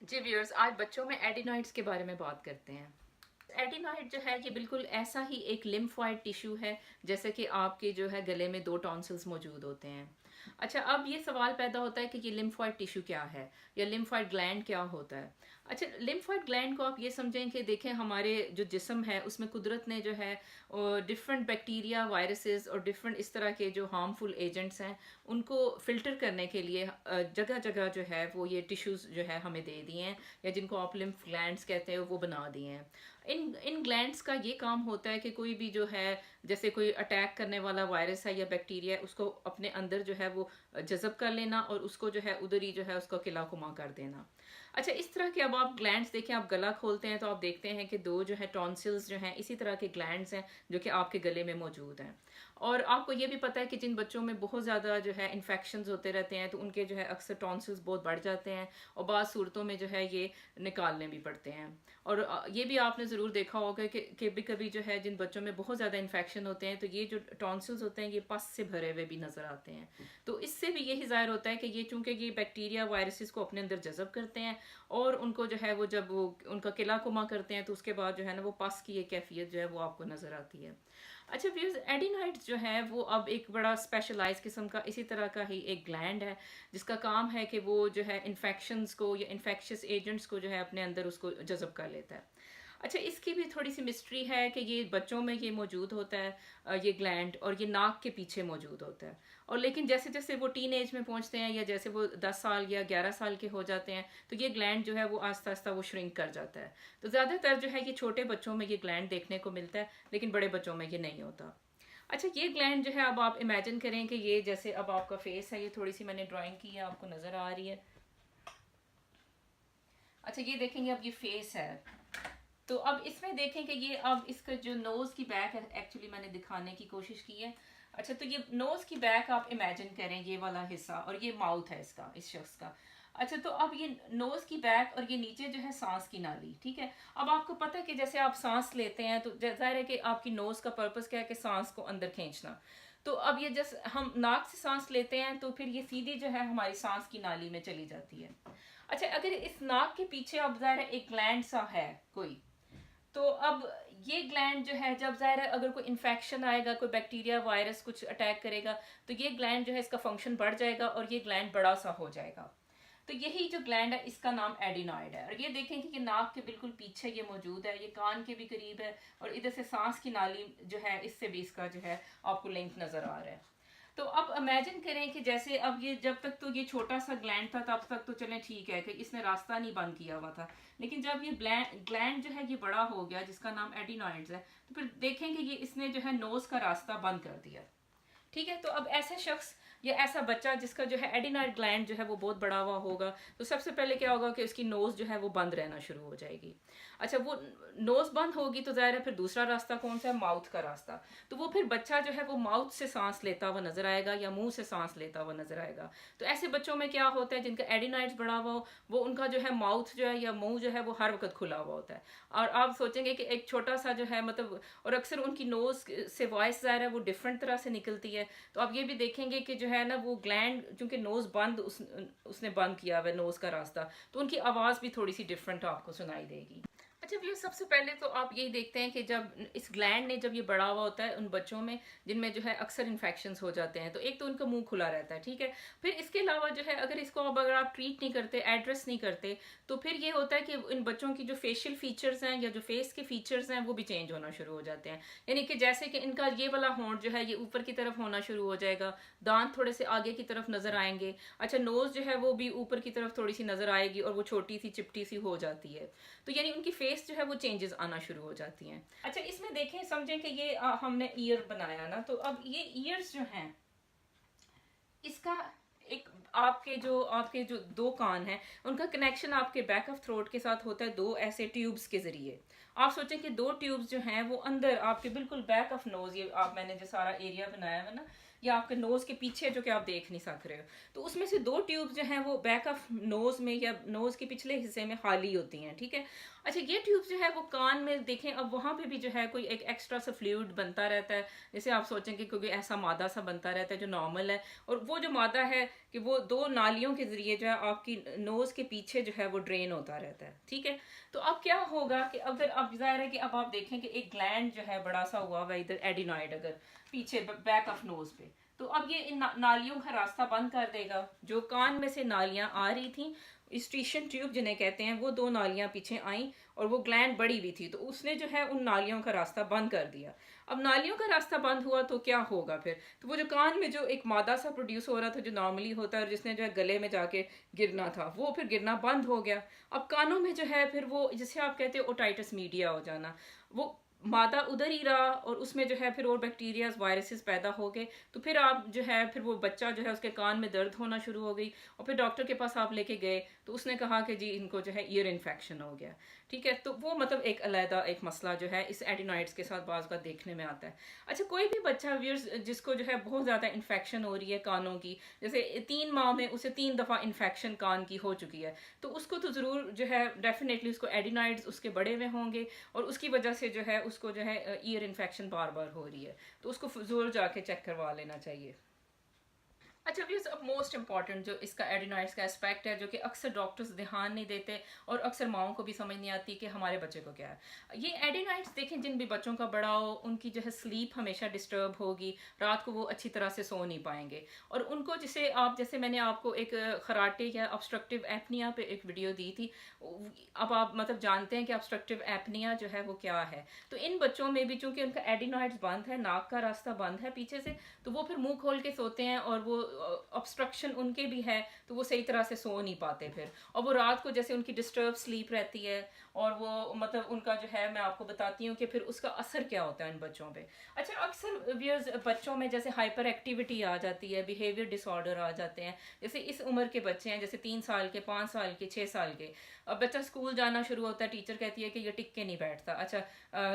जी viewers, आज बच्चों में एडिनॉइड्स के बारे में बात करते हैं। एडिनॉइड जो है ये बिल्कुल ऐसा ही एक लिम्फॉइड टिश्यू है जैसे कि आपके जो है गले में दो टॉन्सिल्स मौजूद होते हैं। अच्छा, अब ये सवाल पैदा होता है कि ये लिम्फॉइड टिश्यू क्या है या लिम्फॉइड ग्लैंड क्या होता है। अच्छा, लिम्फॉइड ग्लैंड को आप ये समझें कि देखें हमारे जो जिस्म है उसमें कुदरत ने जो है डिफरेंट बैक्टीरिया, वायरसेस और डिफरेंट इस तरह के जो हार्मफुल एजेंट्स हैं उनको फिल्टर करने के लिए जगह जगह जो है वो ये टिश्यूज जो है हमें दे दिए हैं, या जिनको आप लिम्फ ग्लैंड्स कहते हैं वो बना दिए हैं। इन ग्लैंड्स का ये काम होता है कि कोई भी जो है जैसे कोई अटैक करने वाला वायरस है या बैक्टीरिया है उसको अपने अंदर जो है वो जज़ब कर लेना और उसको जो है उधर ही जो है उसको किला कुमा कर देना। अच्छा, इस तरह के अब आप ग्लैंड्स देखें, आप गला खोलते हैं तो आप देखते हैं कि दो जो है टॉन्सिल्स जो हैं इसी तरह के ग्लैंड्स हैं जो कि आपके गले में मौजूद हैं। और आपको ये भी पता है कि जिन बच्चों में बहुत ज़्यादा जो है इन्फेक्शंस होते रहते हैं तो उनके जो है अक्सर टॉन्सिल्स बहुत बढ़ जाते हैं और बाज़ सूरतों में जो है ये निकालने भी पड़ते हैं। और ये भी आपने ज़रूर देखा होगा कि कभी कभी जो है जिन बच्चों में बहुत ज़्यादा इन्फेक्शन होते हैं तो ये जो टॉन्सिल्स होते हैं ये पस से भरे हुए भी नज़र आते हैं। तो इससे भी यही ज़ाहिर होता है कि ये चूंकि ये बैक्टीरिया वायरसेस को अपने अंदर जज़ब करते हैं और उनको जो है वो जब वो उनका किला कुमा करते हैं तो उसके बाद जो है ना वो पस की ये कैफियत जो है वो आपको नज़र आती है। अच्छा व्यूज, एडिनाइड्स जो है वो अब एक बड़ा स्पेशलाइज किस्म का इसी तरह का ही एक ग्लैंड है जिसका काम है कि वो जो है इन्फेक्शंस को या इन्फेक्शियस एजेंट्स को जो है अपने अंदर उसको जज़ब कर लेता है। अच्छा, इसकी भी थोड़ी सी मिस्ट्री है कि ये बच्चों में ये मौजूद होता है ये ग्लैंड, और ये नाक के पीछे मौजूद होता है। और लेकिन जैसे जैसे वो टीन एज में पहुंचते हैं या जैसे वो 10 साल या 11 साल के हो जाते हैं तो ये ग्लैंड जो है वो आस्ता आस्ता वो श्रिंक कर जाता है। तो ज़्यादातर जो है ये छोटे बच्चों में ये ग्लैंड देखने को मिलता है लेकिन बड़े बच्चों में ये नहीं होता। अच्छा, ये ग्लैंड जो है अब आप इमेजिन करें कि ये जैसे अब आपका फेस है, ये थोड़ी सी मैंने ड्राइंग की है, आपको नज़र आ रही है। अच्छा, ये देखेंगे अब ये फेस है। तो अब इसमें देखें कि ये अब इसका जो नोज की बैक है एक्चुअली मैंने दिखाने की कोशिश की है। अच्छा, तो ये नोज की बैक आप इमेजिन करें, ये वाला हिस्सा, और ये माउथ है इसका, इस शख्स का। अच्छा, तो अब ये नोज की बैक और ये नीचे जो है सांस की नाली, ठीक है। अब आपको पता है कि जैसे आप सांस लेते हैं तो जाहिर है कि आपकी नोज का पर्पस क्या है कि सांस को अंदर खींचना। तो अब ये जैसे हम नाक से सांस लेते हैं तो फिर ये सीधी जो है हमारी सांस की नाली में चली जाती है। अच्छा, अगर इस नाक के पीछे अब जाहिर है एक ग्लैंड सा है कोई, तो अब ये ग्लैंड जो है जब ज़ाहिर है अगर कोई इन्फेक्शन आएगा, कोई बैक्टीरिया वायरस कुछ अटैक करेगा तो ये ग्लैंड जो है इसका फंक्शन बढ़ जाएगा और ये ग्लैंड बड़ा सा हो जाएगा। तो यही जो ग्लैंड है इसका नाम एडिनॉइड है। और ये देखें कि ये नाक के बिल्कुल पीछे ये मौजूद है, ये कान के भी करीब है और इधर से सांस की नाली जो है इससे भी इसका जो है आपको लिंक नज़र आ रहा है। तो अब इमेजिन करें कि जैसे अब ये जब तक तो ये छोटा सा ग्लैंड था तब तक तो चलें ठीक है कि इसने रास्ता नहीं बंद किया हुआ था, लेकिन जब ये ग्लैंड जो है ये बड़ा हो गया जिसका नाम एडिनॉइड्स है तो फिर देखें कि ये इसने जो है नोज का रास्ता बंद कर दिया। ठीक है, तो अब ऐसे शख्स या ऐसा बच्चा जिसका जो है एडिनॉइड ग्लैंड जो है वो बहुत बड़ा हुआ होगा तो सबसे पहले क्या होगा कि उसकी नोज जो है वो बंद रहना शुरू हो जाएगी। अच्छा, वो नोज बंद होगी तो जाहिर है फिर दूसरा रास्ता कौन सा है, माउथ का रास्ता। तो वो फिर बच्चा जो है वो माउथ से सांस लेता हुआ नजर आएगा या मुंह से सांस लेता हुआ नजर आएगा। तो ऐसे बच्चों में क्या होता है जिनका एडिनॉइड्स बड़ा हुआ हो वो उनका जो है माउथ जो है या मुंह जो है वो हर वक्त खुला हुआ होता है। और आप सोचेंगे कि एक छोटा सा जो है मतलब, और अक्सर उनकी नोज से वॉइस ज़ाहिर है वो डिफरेंट तरह से निकलती है। तो आप ये भी देखेंगे कि जो है ना वो ग्लैंड चूंकि नोज बंद उसने बंद किया हुआ है नोज का रास्ता, तो उनकी आवाज़ भी थोड़ी सी डिफरेंट आपको सुनाई देगी। अच्छा भैया, सबसे पहले तो आप यही देखते हैं कि जब इस ग्लैंड ने जब ये बड़ा हुआ होता है उन बच्चों में जिनमें जो है अक्सर इन्फेक्शंस हो जाते हैं तो एक तो उनका मुंह खुला रहता है, ठीक है। फिर इसके अलावा जो है अगर इसको अब अगर आप ट्रीट नहीं करते, एड्रेस नहीं करते, तो फिर ये होता है कि इन बच्चों की जो फेशियल फीचर्स हैं या जो फेस के फीचर्स हैं वो भी चेंज होना शुरू हो जाते हैं। यानी कि जैसे कि इनका ये वाला होंठ जो है ये ऊपर की तरफ होना शुरू हो जाएगा, दांत थोड़े से आगे की तरफ नजर आएंगे। अच्छा, नोज जो है वो भी ऊपर की तरफ थोड़ी सी नजर आएगी और वो छोटी सी चिपटी सी हो जाती है। तो यानी उनकी फेस जो है वो चेंजेस आना शुरू हो जाती हैं। अच्छा, इसमें देखें समझें कि ये हमने ईयर बनाया ना, तो अब ये ईयर्स जो हैं इसका एक आपके जो दो कान हैं उनका कनेक्शन आपके बैक ऑफ थ्रोट के साथ होता है दो ऐसे ट्यूब्स के जरिए। आप सोचें कि दो ट्यूब्स जो हैं वो अंदर आपके बिल्कुल बैक ऑफ नोज, ये आप मैंने जो सारा एरिया बनाया है ना, या आपके नोज के पीछे जो कि आप देख नहीं सक रहे हो, तो उसमें से दो ट्यूब्स जो हैं वो बैक ऑफ नोज में या नोज के पिछले हिस्से में खाली होती हैं, ठीक है। अच्छा, ये ट्यूब्स जो है वो कान में देखें अब वहां पे भी जो है कोई एक एक्स्ट्रा सा फ्लूइड बनता रहता है, जैसे आप सोचें कि कोई ऐसा मादा सा बनता रहता है जो नॉर्मल है, और वो जो मादा है कि वो दो नालियों के जरिए जो है आपकी नोज के पीछे जो है वो ड्रेन होता रहता है, ठीक है। तो अब क्या होगा कि अगर अब जाहिर है कि अब आप देखें कि एक ग्लैंड जो है बड़ा सा हुआ हुआ इधर एडिनॉइड, अगर पीछे बैक ऑफ नोज पे, तो अब ये इन नालियों का रास्ता बंद कर देगा। जो कान में से नालियां आ रही थी, स्ट्रीशियन ट्यूब जिन्हें कहते हैं, वो दो नालियां पीछे आई और वो ग्लैंड बड़ी हुई थी, तो उसने जो है उन नालियों का रास्ता बंद कर दिया। अब नालियों का रास्ता बंद हुआ तो क्या होगा फिर, तो वो जो कान में जो एक मादा सा प्रोड्यूस हो रहा था जो नॉर्मली होता है और जिसने जो है गले में जाके गिरना था, वो फिर गिरना बंद हो गया। अब कानों में जो है फिर वो जिसे आप कहते हैं ओटाइटिस मीडिया हो जाना, वो मादा उधर ही रहा और उसमें जो है फिर और बैक्टीरियाज वायरसेस पैदा हो गए। तो फिर आप जो है फिर वो बच्चा जो है उसके कान में दर्द होना शुरू हो गई और फिर डॉक्टर के पास आप लेके गए तो उसने कहा कि जी इनको जो है ईयर इन्फेक्शन हो गया, ठीक है। तो वो मतलब एक अलहदा एक मसला जो है इस एडिनॉइड्स के साथ बाज़ का देखने में आता है। अच्छा, कोई भी बच्चा व्यूअर्स जिसको जो है बहुत ज़्यादा इन्फेक्शन हो रही है कानों की, जैसे 3 माह में उसे 3 दफ़ा इन्फेक्शन कान की हो चुकी है, तो उसको तो ज़रूर जो है डेफिनेटली उसको एडिनॉइड्स उसके बड़े में होंगे और उसकी वजह से जो है उसको जो है ईयर इन्फेक्शन बार बार हो रही है, तो उसको ज़रूर जाके चेक करवा लेना चाहिए। अच्छा व्यूज, अब मोस्ट इंपॉर्टेंट जो इसका एडिनॉइड्स का एस्पेक्ट है जो कि अक्सर डॉक्टर्स ध्यान नहीं देते और अक्सर माओं को भी समझ नहीं आती कि हमारे बच्चे को क्या है। ये एडिनॉइड्स देखें जिन भी बच्चों का बड़ा हो उनकी जो है स्लीप हमेशा डिस्टर्ब होगी, रात को वो अच्छी तरह से सो नहीं पाएंगे और उनको जैसे मैंने आपको एक खराटे या ऑब्स्ट्रक्टिव एपनिया पे एक वीडियो दी थी, अब आप मतलब जानते हैं कि ऑब्स्ट्रक्टिव एपनिया जो है वो क्या है। तो इन बच्चों में भी चूंकि उनका एडिनॉइड्स बंद है, नाक का रास्ता बंद है पीछे से, तो वो फिर मुंह खोल के सोते हैं और वो ऑब्स्ट्रक्शन उनके भी है तो वो सही तरह से सो नहीं पाते फिर, और वो रात को जैसे उनकी डिस्टर्ब स्लीप रहती है और वो मतलब उनका जो है मैं आपको बताती हूँ कि फिर उसका असर क्या होता है इन बच्चों पे। अच्छा, अक्सर व्यूअर्स बच्चों में जैसे हाइपर एक्टिविटी आ जाती है, बिहेवियर डिसऑर्डर आ जाते हैं, जैसे इस उम्र के बच्चे हैं, जैसे 3 साल के, 5 साल के, 6 साल के। अब बच्चा स्कूल जाना शुरू होता है, टीचर कहती है कि ये टिक के नहीं बैठता, अच्छा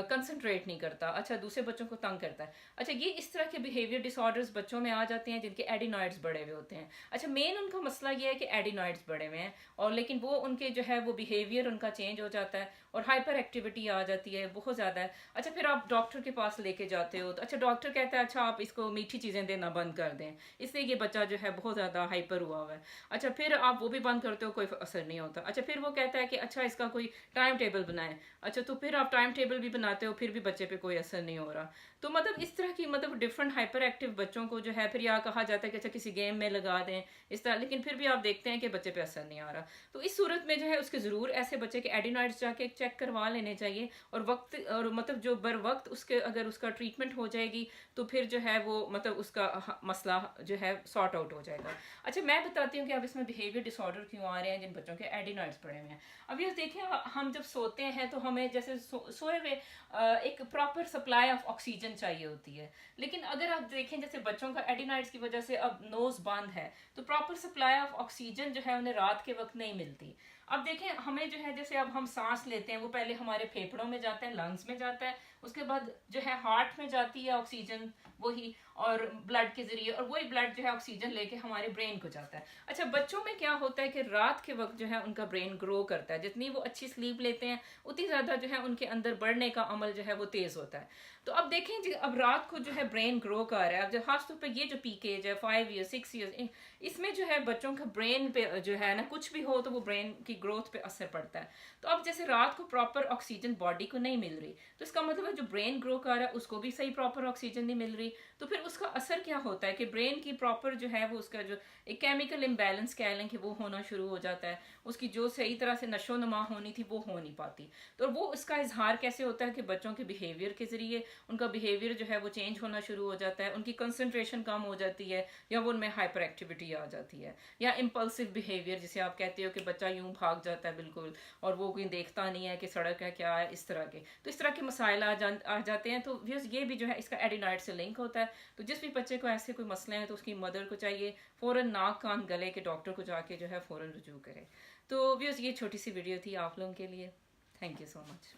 कंसंट्रेट नहीं करता, अच्छा दूसरे बच्चों को तंग करता है। अच्छा, ये इस तरह के बिहेवियर डिसऑर्डर्स बच्चों में आ जाते हैं जिनके एडिनॉइड्स बड़े हुए होते हैं। अच्छा, मेन उनका मसला ये है कि एडिनॉइड्स बड़े हुए हैं और लेकिन वो उनके जो है वो बिहेवियर उनका चेंज हो जाता है और हाइपर एक्टिविटी आ जाती है बहुत ज़्यादा है। अच्छा, फिर आप डॉक्टर के पास लेके जाते हो तो अच्छा डॉक्टर कहता है अच्छा आप इसको मीठी चीज़ें देना बंद कर दें, इसलिए ये बच्चा जो है बहुत ज़्यादा हाइपर हुआ हुआ है। अच्छा, फिर आप वो भी बंद करते हो, कोई असर नहीं होता। अच्छा, फिर वो कहता है कि अच्छा इसका कोई टाइम टेबल बनाएं। अच्छा, तो फिर आप टाइम टेबल भी बनाते हो, फिर भी बच्चे पे कोई असर नहीं हो रहा। तो मतलब इस तरह की मतलब डिफरेंट हाइपर एक्टिव बच्चों को जो है फिर या कहा जाता है कि अच्छा किसी गेम में लगा दें इस तरह, लेकिन फिर भी आप देखते हैं कि बच्चे पे असर नहीं आ रहा। तो इस सूरत में जो है उसके ज़रूर ऐसे बच्चे के एडिनॉइड्स जाके चेक करवा लेने चाहिए और वक्त और मतलब जो बर वक्त उसके अगर उसका ट्रीटमेंट हो जाएगी तो फिर जो है वो मतलब उसका मसला जो है सॉर्ट आउट हो जाएगा। अच्छा, मैं बताती हूँ कि अब इसमें बिहेवियर डिसऑर्डर क्यों आ रहे हैं जिन बच्चों के एडिनॉइड्स पड़े हुए हैं। अब ये देखिए, हम जब सोते हैं तो हमें जैसे सोए हुए एक प्रॉपर सप्लाई ऑफ ऑक्सीजन चाहिए होती है, लेकिन अगर आप देखें जैसे बच्चों का एडिनॉइड्स की वजह से अब नोज बंद है तो प्रॉपर सप्लाई ऑफ ऑक्सीजन जो है उन्हें रात के वक्त नहीं मिलती। अब देखें हमें जो है जैसे अब हम सांस लेते हैं वो पहले हमारे फेफड़ों में जाता है, लंग्स में जाता है, उसके बाद जो है हार्ट में जाती है ऑक्सीजन वही और ब्लड के जरिए, और वही ब्लड जो है ऑक्सीजन लेके हमारे ब्रेन को जाता है। अच्छा, बच्चों में क्या होता है कि रात के वक्त जो है उनका ब्रेन ग्रो करता है, जितनी वो अच्छी स्लीप लेते हैं उतनी ज्यादा जो है उनके अंदर बढ़ने का अमल जो है वो तेज होता है। तो अब देखें जी, अब रात को जो है ब्रेन ग्रो कर रहा है, अब जो खासतौर पर ये जो पीक एज है 5 ईयर 6 ईयर, इसमें जो है बच्चों का ब्रेन पे जो है ना कुछ भी हो तो वो ब्रेन की ग्रोथ पे असर पड़ता है। तो अब जैसे रात को प्रॉपर ऑक्सीजन बॉडी को नहीं मिल रही तो इसका मतलब है जो ब्रेन ग्रो कर रहा है उसको भी सही प्रॉपर ऑक्सीजन नहीं मिल रही, तो फिर उसका असर क्या होता है कि ब्रेन की प्रॉपर जो है वो उसका जो एक केमिकल इम्बैलेंस कह लें कि वो होना शुरू हो जाता है, उसकी जो सही तरह से नशो नुमा होनी थी वो हो नहीं पाती। तो वो इसका इजहार कैसे होता है कि बच्चों के बिहेवियर के जरिए उनका बिहेवियर जो है वो चेंज होना शुरू हो जाता है, उनकी कंसंट्रेशन कम हो जाती है या वो उनमें हाइपर एक्टिविटी आ जाती है, या इम्पल्सिव बिहेवियर जिसे आप कहते हो कि बच्चा यूं भाग जाता है बिल्कुल और वो कोई देखता नहीं है कि सड़क है क्या है, इस तरह के, तो इस तरह के मसाइल आ जाते हैं। तो ये भी जो है इसका एडिनॉइड से लिंक होता है। तो जिस भी बच्चे को ऐसे कोई मसले हैं तो उसकी मदर को चाहिए फ़ौरन नाक कान गले के डॉक्टर को जाके जो है फ़ौरन रुजू करे। तो व्यूअर्स, ये छोटी सी वीडियो थी आप लोगों के लिए। Thank you so much.